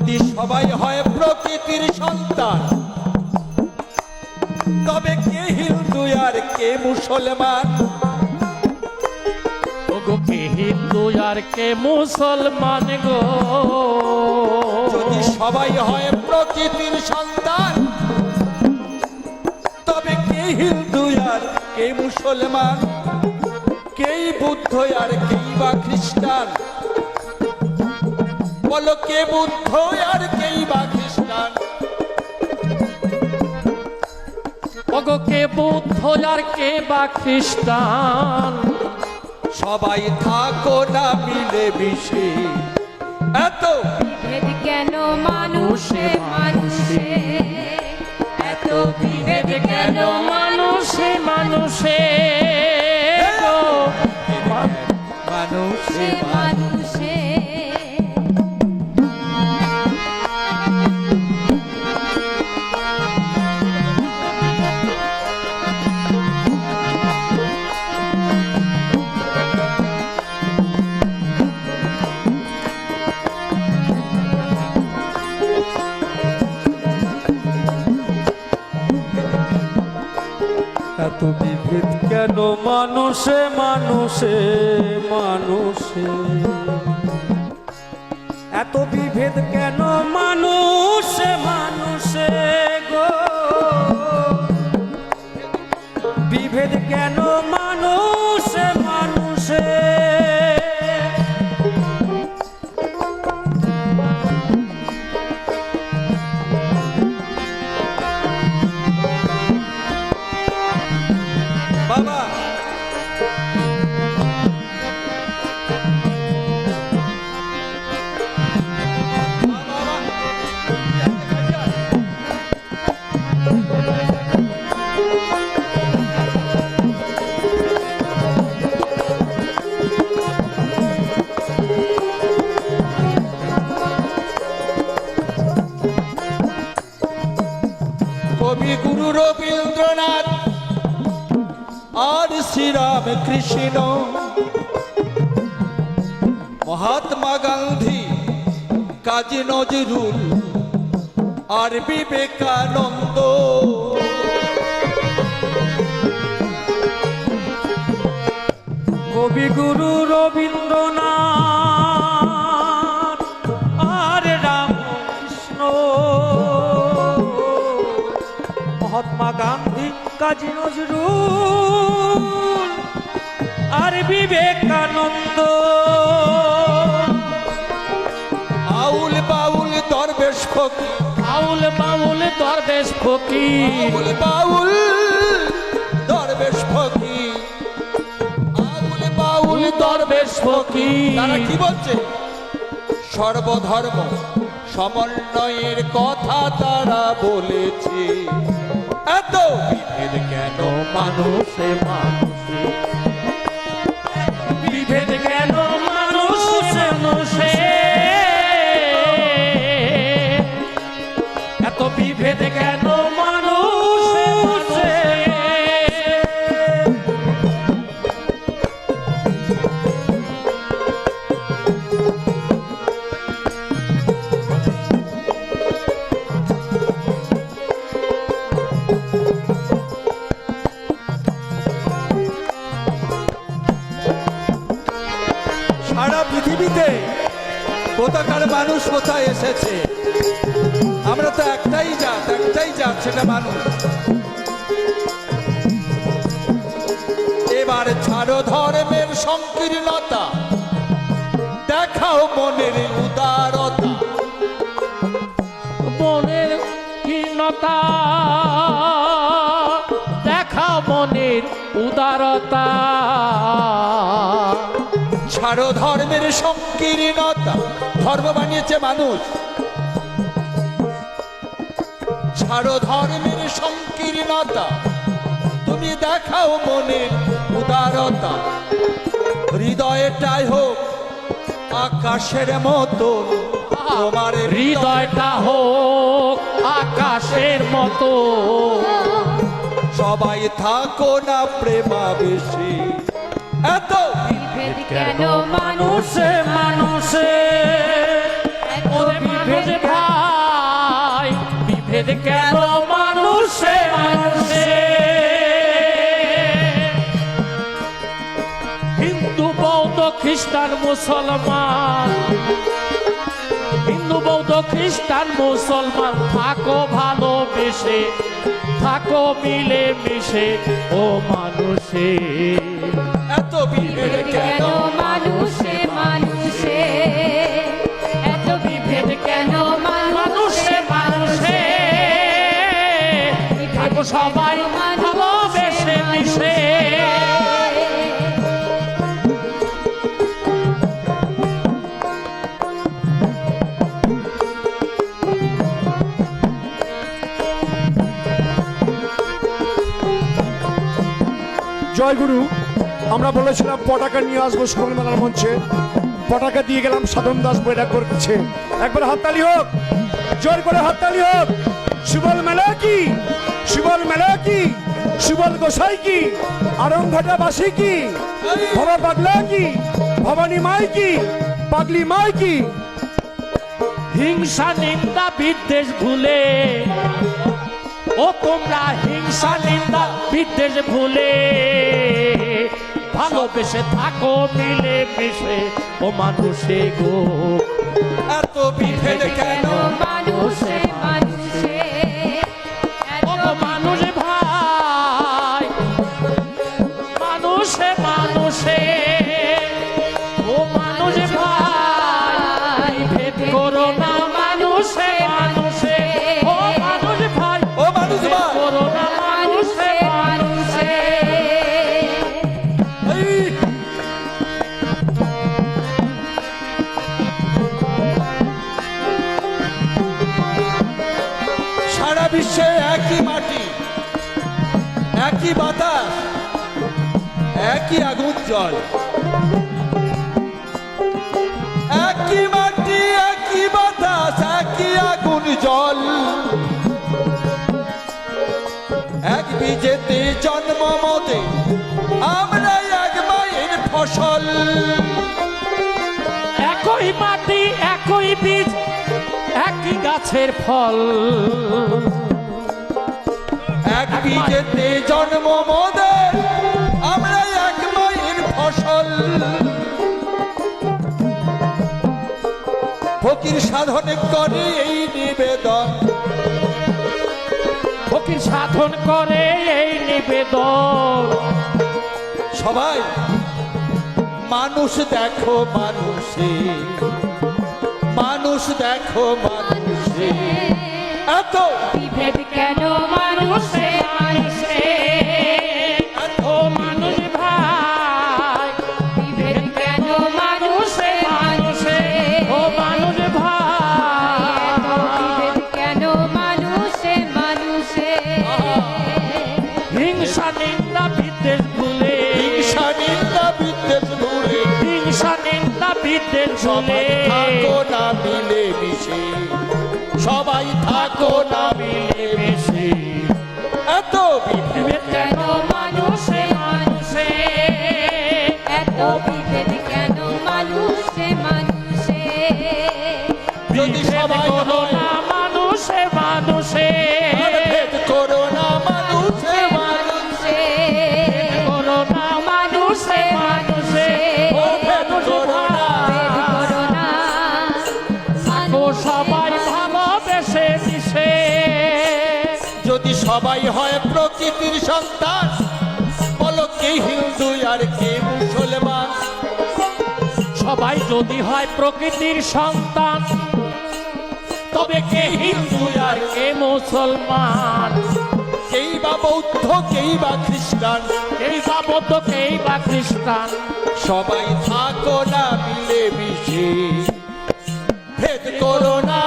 যদি সবাই হয় প্রকৃতির সন্তান, তবে কে হিন্দু আর কে মুসলমান? ওগো কে হিন্দু আর কে মুসলমান গো? যদি সবাই হয় প্রকৃতির সন্তান, তবে কে হিন্দু আর কে মুসলমান? কেই বুদ্ধ আর কেই বা খ্রিস্টান? বলো কে বুদ্ধ আর কেই বা খ্রিস্টান? ওগো কে বুদ্ধ আর কে বা খ্রিস্টান? সবাই থাকো না মিলে মিশে, এত বিভেদ কেন মানুষে মানুষে? এত বিভেদ কেন মানুষে মানুষে গো, মানুষে মানুষে? এত বিভেদ কেন মানুষে মানুষে মানুষে? এত বিভেদ কেন মানুষে মানুষে গো? বিভেদ কেন মানুষে মানুষে? বাবা কবি গুরু রবীন্দ্রনাথ আর শ্রীরাম কৃষ্ণ, মহাত্মা গান্ধী, কাজী নজরুল আর বিবেকানন্দ, কবিগুরু রবীন্দ্রনাথ আর রামকৃষ্ণ, মহাত্মা গান্ধী, কাজী নজরুল আর বিবেকানন্দ, আউল বাউল দরবেশ ফকির, আউল বাউল দরবেশ ফকির, আউল বাউল দরবেশ ফকির, আউল বাউল দরবেশ ফকির। তারা কি বলছে? সর্বধর্ম সমন্বয়ের কথা তারা বলেছে। এত বিভেদ কেন মানুষে মানুষে? বিভেদ কেন মানুষে মানুষে? এত বিভেদ কেন মানুষে মানুষে? সারা পৃথিবীতে কোথাকার মানুষ কোথায় এসেছে? আমরা তো একটাই জাত, সেটা মানুষ। এবার ছাড়ো ধর্মের সংকীর্ণতা, দেখাও মনের উদারতা। মনের হীনতা দেখা, মনের উদারতা। ছাড়ো ধর্মের সংকীর্ণতা, ধর্ম বানিয়েছে মানুষ। ছাড়ো ধর্মের সংকীর্ণতা, তুমি দেখাও মনের উদারতা। হৃদয়টাই হোক আকাশের মতো, তোমার হৃদয়টা হোক আকাশের মতো। সবাই থাকো না প্রেমাবেশী। এত বিভেদ কেন মানুষে মানুষে ওরে মানুষ ভাই বিভেদ কেন মানুষে মানুষে হিন্দু বৌদ্ধ খ্রিস্টান মুসলমান হিন্দু বৌদ্ধ খ্রিস্টান মুসলমান থাকো ভালোবেসে থাকো মিলে মিশে ও মানুষে এত বিভেদ কেন কেন মানুষে মানুষে এত বিভেদ কেন মানুষে মানুষে থাকো সবাই ভালোবেসে মিশে জয় গুরু। আমরা বলেছিলাম পটাকা নিয়ে আসবো সকল মেলার মঞ্চে, পটাকা দিয়ে গেলাম, সাধন দাস বইটা করছে। একবার হাততালি হোক, জোর করে হাততালি হোক। সুবল মেলা কি, সুবল মেলা কি, সুবল গোসাই কি, আরংঘাটা বাসী কি, ভবা পাগলা কি, ভবানী মাই কি, পাগলি মাই কি। হিংসা নিন্দা বিদ্বেষ ভুলে ও তোমরা হিংসা নিন্দা বিদ্বেষ ভুলে ভালোবেসে থাকো মিলে মিশে ও মানুষে গো এত বিভেদ কেন মানুষে মানুষে ও গো মানুষ ভাই মানুষে মানুষে ও মানুষ ভাই ভেদ করো না মানুষে মানুষে ও মানুষ ভাই ও মানুষ ভাই করো না মানুষে মানুষে এই, সারা বিশ্বে একই মাটি, একই বাতাস, একই আগুন জল, একই মাটি, একই বাতাস, একই আগুন জল, এক বীজেতে জন্ম মতে আমরা এক মায়ের ফসল। একই মাটি একই বীজ একই গাছের ফল এক বীজেতে জন্ম মোদের আমরা এক মায়ের ফসল। ফকির সাধন করে এই নিবেদন, ফকির সাধন করে এই নিবেদন সবাই মানুষ দেখো মানুষে, মানুষ দেখো মানুষে, এত বিভেদ কেন মানুষে মানুষে এত ও মানুষ ভাই বিভেদ কেন মানুষে মানুষে ও মানুষ ভাই বিভেদ কেন মানুষে মানুষে হিংসা নিন্দা বিদ্বেষ ভুলে হিংসা নিন্দা বিদ্বেষ ভুলে হিংসা নিন্দা বিদ্বেষ সবাই ভুলে থাকো না মিলে মিশে, সবাই থাকো না মিলে মিশে, এত বিভেদ কেন মানুষে মানুষে এত বিভেদ কেন মানুষে মানুষে যদি সবাই করো হয়, না মানুষে মানুষে আর ভেদ করো না মানুষে মানুষে করো না মানুষে মানুষে ও ভেদ করো না। ভেদ করো না ও সবাই ভালোবেসে মিশে যদি সবাই হয় প্রকৃতির সন্তান, বলো কে হিন্দু আর কে মুসলমান। সবাই যদি হয় প্রকৃতির সন্তান তবে কে হিন্দু আর কে মুসলমান কেই বা বৌদ্ধ, কেই বা খ্রিস্টান, কেই বা বৌদ্ধ কেই বা খ্রিস্টান সবাই থাকো না মিলে মিশে, ভেদ করো না